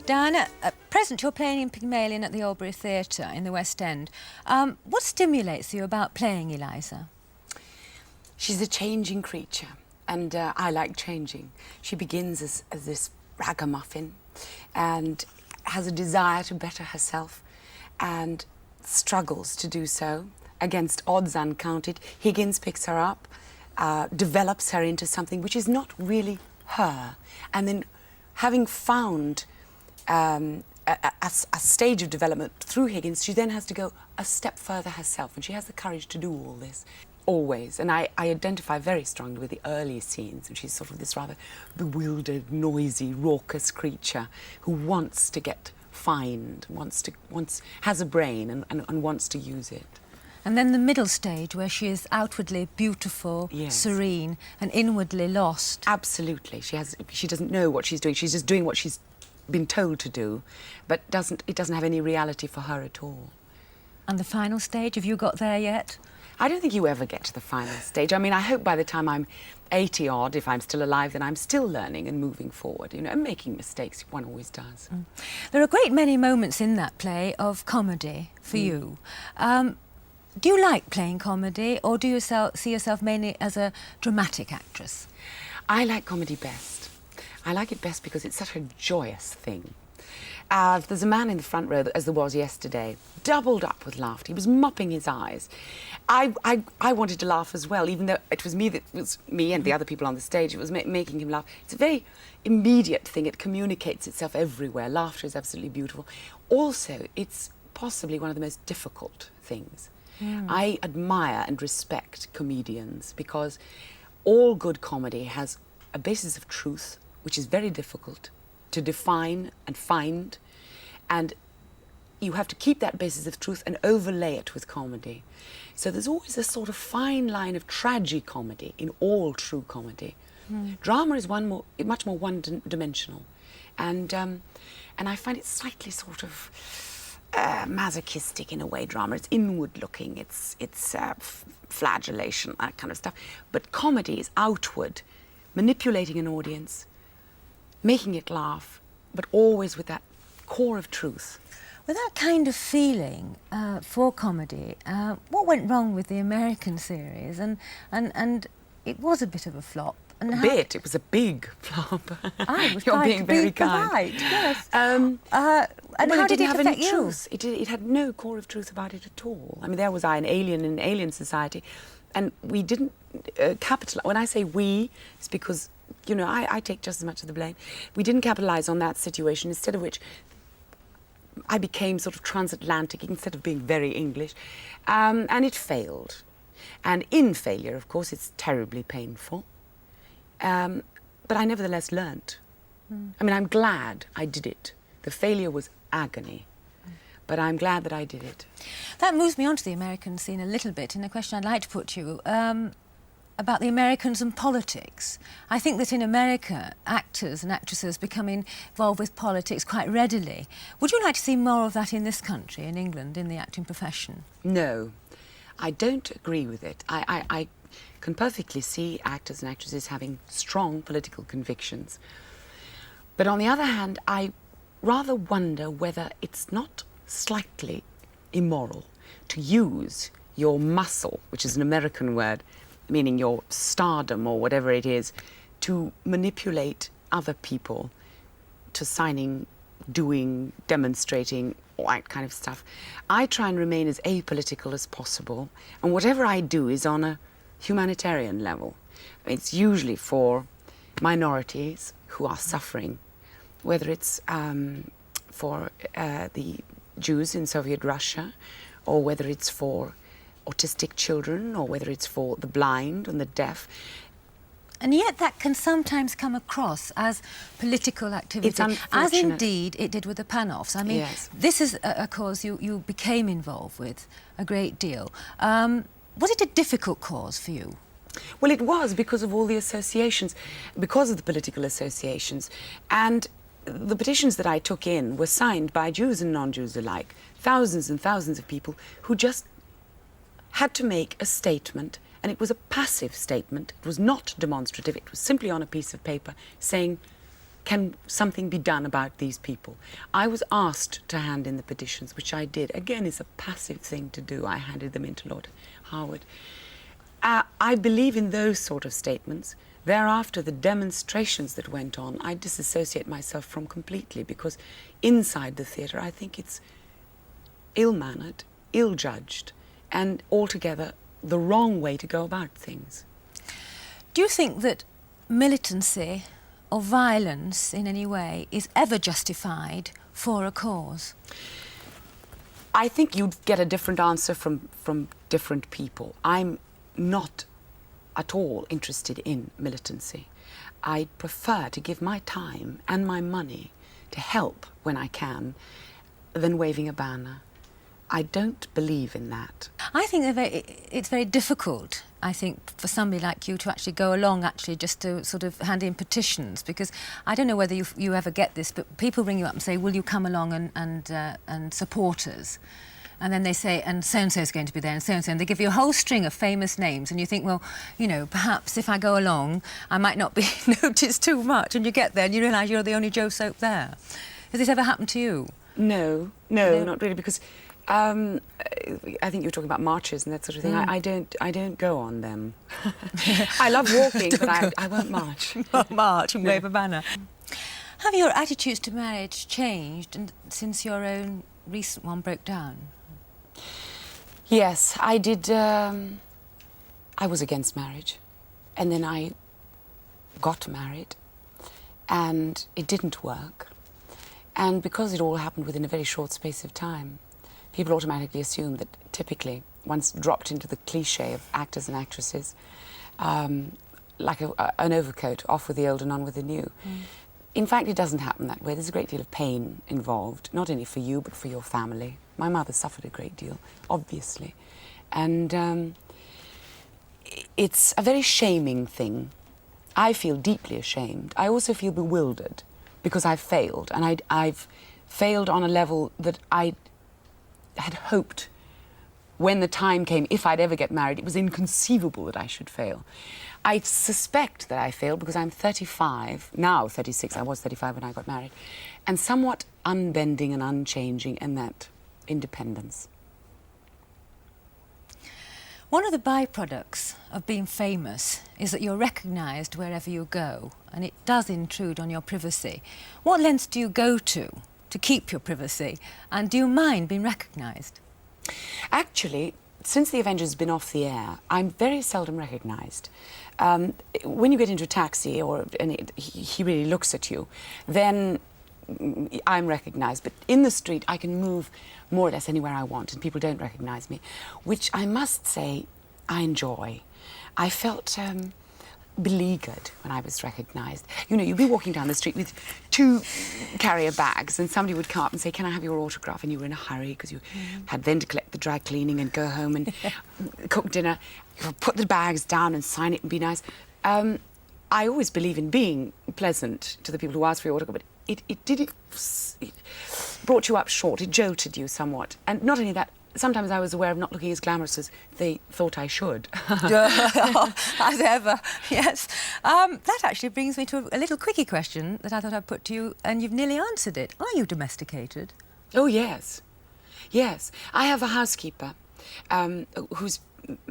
Diana, at present you're playing in Pygmalion at the Albury Theatre in the West End. What stimulates you about playing Eliza? She's a changing creature, and I like changing. She begins as this ragamuffin and has a desire to better herself and struggles to do so against odds uncounted. Higgins picks her up, develops her into something which is not really her, and then having found a stage of development through Higgins, she then has to go a step further herself, and she has the courage to do all this, always. And I identify very strongly with the early scenes, and she's sort of this rather bewildered, noisy, raucous creature who wants to get fined, has a brain and wants to use it. And then the middle stage, where she is outwardly beautiful, yes, serene, and inwardly lost. Absolutely. She doesn't know what she's doing. She's just doing what she's been told to do, but it doesn't have any reality for her at all. And the final stage, have you got there yet? I don't think you ever get to the final stage. I mean, I hope by the time I'm 80-odd, if I'm still alive, then I'm still learning and moving forward, you know, and making mistakes. One always does. Mm. There are a great many moments in that play of comedy for you. Do you like playing comedy, or do you see yourself mainly as a dramatic actress? I like comedy best. I like it best because it's such a joyous thing. There's a man in the front row, as there was yesterday, doubled up with laughter. He was mopping his eyes. I wanted to laugh as well, even though it was me and the other people on the stage. It was making him laugh. It's a very immediate thing. It communicates itself everywhere. Laughter is absolutely beautiful. Also, it's possibly one of the most difficult things. Mm. I admire and respect comedians because all good comedy has a basis of truth, which is very difficult to define and find, and you have to keep that basis of truth and overlay it with comedy. So there's always a sort of fine line of tragicomedy in all true comedy. Mm. Drama is much more one-dimensional, and I find it slightly sort of masochistic in a way. Drama, it's inward-looking, it's flagellation, that kind of stuff. But comedy is outward, manipulating an audience, making it laugh, but always with that core of truth. With that kind of feeling for comedy, what went wrong with the American series? And it was a bit of a flop. And it was a big flop. I was You're trying being to very be kind. polite, yes. And how did it affect you? Truth. It had no core of truth about it at all. I mean, there was I, an alien in an alien society, and we didn't capitalise. When I say we, it's because, you know, I take just as much of the blame. We didn't capitalise on that situation, instead of which I became sort of transatlantic instead of being very English, and it failed. And in failure, of course, it's terribly painful. But I nevertheless learnt. Mm. I mean, I'm glad I did it. The failure was agony, but I'm glad that I did it. That moves me on to the American scene a little bit, in a question I'd like to put to you, about the Americans and politics. I think that in America, actors and actresses become involved with politics quite readily. Would you like to see more of that in this country, in England, in the acting profession? No, I don't agree with it. I can perfectly see actors and actresses having strong political convictions. But on the other hand, I rather wonder whether it's not slightly immoral to use your muscle, which is an American word, meaning your stardom or whatever it is, to manipulate other people to signing, doing, demonstrating, all that kind of stuff. I try and remain as apolitical as possible, and whatever I do is on a humanitarian level. It's usually for minorities who are suffering, whether it's for the Jews in Soviet Russia, or whether it's for autistic children, or whether it's for the blind and the deaf. And yet that can sometimes come across as political activity, it's unfortunate. as indeed it did with the Panoffs. I mean, yes. This is a cause you became involved with a great deal. Was it a difficult cause for you? Well, it was, because of all the associations, because of the political associations. And the petitions that I took in were signed by Jews and non-Jews alike, thousands and thousands of people who just had to make a statement, and it was a passive statement. It was not demonstrative. It was simply on a piece of paper saying, can something be done about these people? I was asked to hand in the petitions, which I did. Again, it's a passive thing to do. I handed them in to Lord Howard. I believe in those sort of statements. Thereafter, the demonstrations that went on, I disassociate myself from completely, because inside the theatre, I think it's ill-mannered, ill-judged, and altogether the wrong way to go about things. Do you think that militancy or violence in any way is ever justified for a cause? I think you'd get a different answer from different people. I'm not at all interested in militancy. I prefer to give my time and my money to help when I can than waving a banner. I don't believe in that. I think it's very difficult, I think, for somebody like you to actually go along just to sort of hand in petitions, because I don't know whether you ever get this, but people ring you up and say, will you come along and support us? And then they say, and so-and-so is going to be there, and so-and-so, and they give you a whole string of famous names, and you think, well, you know, perhaps if I go along, I might not be noticed too much, and you get there and you realise you're the only Joe Soap there. Has this ever happened to you? No, not really, because I think you were talking about marches and that sort of thing. I don't go on them. I love walking, but I won't march. Not march and wave a banner. Have your attitudes to marriage changed since your own recent one broke down? Yes, I did. I was against marriage, and then I got married, and it didn't work. And because it all happened within a very short space of time, people automatically assume that typically, once dropped into the cliche of actors and actresses, like an overcoat, off with the old and on with the new. In fact, it doesn't happen that way. There's a great deal of pain involved, not only for you, but for your family. My mother suffered a great deal, obviously. And it's a very shaming thing. I feel deeply ashamed. I also feel bewildered because I've failed. And I've failed on a level that I had hoped when the time came, if I'd ever get married, it was inconceivable that I should fail. I suspect that I failed because I'm 35, now 36, I was 35 when I got married, and somewhat unbending and unchanging in that independence. One of the byproducts of being famous is that you're recognised wherever you go, and it does intrude on your privacy. What lengths do you go to keep your privacy, and do you mind being recognised? Actually, since the Avengers has been off the air, I'm very seldom recognised. When you get into a taxi and he really looks at you, then I'm recognised. But in the street, I can move more or less anywhere I want, and people don't recognise me, which I must say I enjoy. I felt beleaguered when I was recognised. You know, you'd be walking down the street with 2 carrier bags, and somebody would come up and say, can I have your autograph? And you were in a hurry because you had then to collect the dry cleaning and go home and cook dinner. You would put the bags down and sign it and be nice. I always believe in being pleasant to the people who ask for your autograph, but it brought you up short. It jolted you somewhat. And not only that, sometimes I was aware of not looking as glamorous as they thought I should. As ever, yes. That actually brings me to a little quickie question that I thought I'd put to you, and you've nearly answered it. Are you domesticated? Oh, yes. Yes. I have a housekeeper who's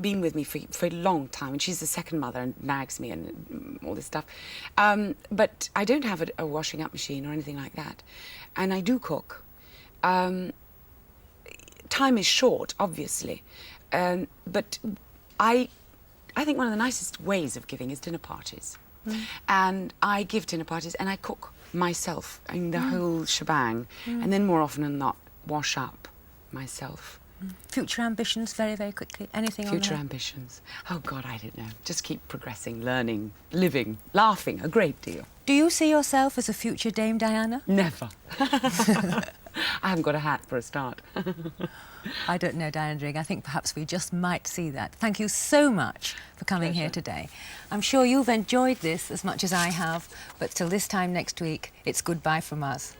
been with me for a long time, and she's the second mother and nags me and all this stuff. But I don't have a washing up machine or anything like that. And I do cook. Time is short, obviously, but I think one of the nicest ways of giving is dinner parties. And I give dinner parties and I cook myself, I mean, the whole shebang, and then more often than not, wash up myself. Future ambitions, very, very quickly. Anything on Future ambitions? Oh, God, I don't know. Just keep progressing, learning, living, laughing a great deal. Do you see yourself as a future Dame Diana? Never. I haven't got a hat for a start. I don't know, Diana Rigg. I think perhaps we just might see that. Thank you so much for coming here today. I'm sure you've enjoyed this as much as I have, but till this time next week, it's goodbye from us.